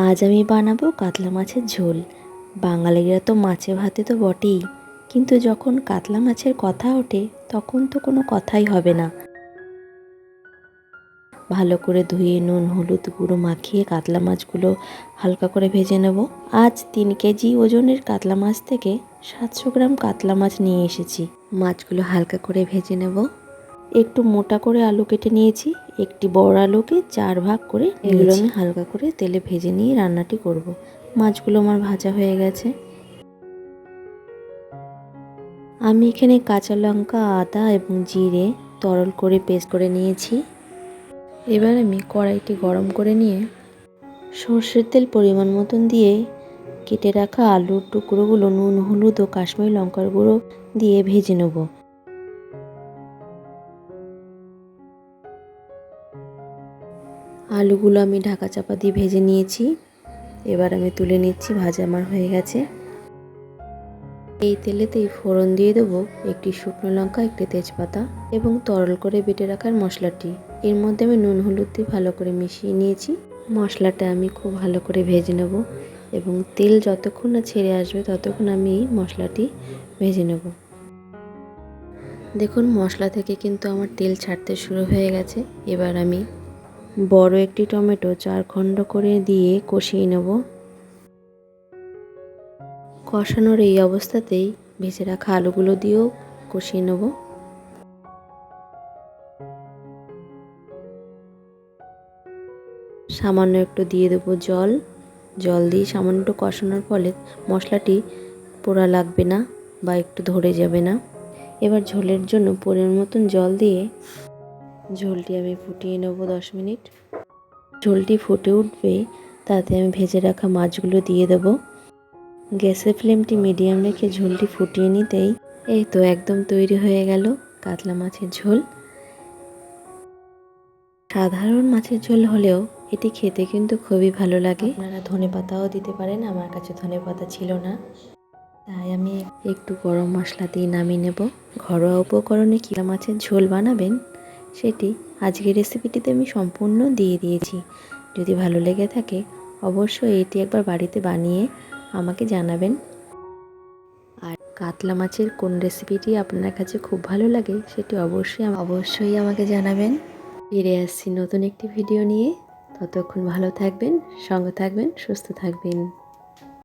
আজ আমি বানাবো কাতলা মাছের ঝোল। বাঙালিরা তো মাছে ভাতে তো বটেই, কিন্তু যখন কাতলা মাছের কথা ওঠে তখন তো কোনো কথাই হবে না। ভালো করে ধুয়ে নুন হলুদ গুঁড়ো মাখিয়ে কাতলা মাছগুলো হালকা করে ভেজে নেব। আজ 3 কেজি ওজনের কাতলা মাছ থেকে 700 গ্রাম কাতলা মাছ নিয়ে এসেছি। মাছগুলো হালকা করে ভেজে নেব। একটু মোটা করে আলু কেটে নিয়েছি, একটি বড় আলুকে 4 ভাগ করে এগুলো আমি হালকা করে তেলে ভেজে নিয়ে রান্নাটি করব। মাছগুলো আমার ভাজা হয়ে গেছে। আমি এখানে কাঁচা লঙ্কা আদা এবং জিরে তরল করে পেস্ট করে নিয়েছি। এবার আমি কড়াইটি গরম করে নিয়ে সর্ষের তেল পরিমাণ মতন দিয়ে কেটে রাখা আলুর টুকরোগুলো নুন হলুদ ও কাশ্মীরি লঙ্কার গুঁড়ো দিয়ে ভেজে নেব। আলুগুলো আমি ঢাকা চাপা দিয়ে ভেজে নিয়েছি। এবার আমি তুলে নিচ্ছি, ভাজা আমার হয়ে গেছে। এই তেলেতেই ফোড়ন দিয়ে দেবো একটি শুকনো লঙ্কা, একটি তেজপাতা এবং তরল করে বেটে রাখার মশলাটি। এর মধ্যে আমি নুন হলুদ দিয়ে ভালো করে মিশিয়ে নিয়েছি। মশলাটা আমি খুব ভালো করে ভেজে নেব এবং তেল যতক্ষণ না ছেড়ে আসবে ততক্ষণ আমি মশলাটি ভেজে নেব। দেখুন মশলা থেকে কিন্তু আমার তেল ছাড়তে শুরু হয়ে গেছে। এবার আমি বড় একটি টমেটো 4 খণ্ড করে দিয়ে কষিয়ে নেব। কষানোর এই অবস্থাতেই ভেজে রাখা আলুগুলো দিয়েও কষিয়ে নেব। সামান্য একটু দিয়ে দেবো জল। জল দিয়ে সামান্য একটু কষানোর ফলে মশলাটি পোড়া লাগবে না বা একটু ধরে যাবে না। এবার ঝোলের জন্য পরিমাণ মতন জল দিয়ে ঝোলটি আমি ফুটিয়ে নেব 10 মিনিট। ঝোলটি ফুটে উঠবে, তাতে আমি ভেজে রাখা মাছগুলো দিয়ে দেবো। গ্যাসের ফ্লেমটি মিডিয়াম রেখে ঝোলটি ফুটিয়ে নিতেই এই তো একদম তৈরি হয়ে গেল কাতলা মাছের ঝোল। সাধারণ মাছের ঝোল হলেও এটি খেতে কিন্তু খুবই ভালো লাগে। আপনারা ধনেপাতাও দিতে পারেন, আমার কাছে ধনেপাতা ছিল না, তাই আমি একটু গরম মশলা দিয়ে নামিয়ে নেব। ঘরোয়া উপকরণে কাতলা মাছের ঝোল বানাবেন সেটি আজকের রেসিপিটিতে আমি সম্পূর্ণ দিয়ে দিয়েছি। যদি ভালো লেগে থাকে অবশ্যই এটি একবার বাড়িতে বানিয়ে আমাকে জানাবেন। আর কাতলা মাছের কোন রেসিপিটি আপনার কাছে খুব ভালো লাগে সেটি অবশ্যই আমাকে জানাবেন। ফিরে আসছি নতুন একটি ভিডিও নিয়ে। ততক্ষণ ভালো থাকবেন, সঙ্গে থাকবেন, সুস্থ থাকবেন।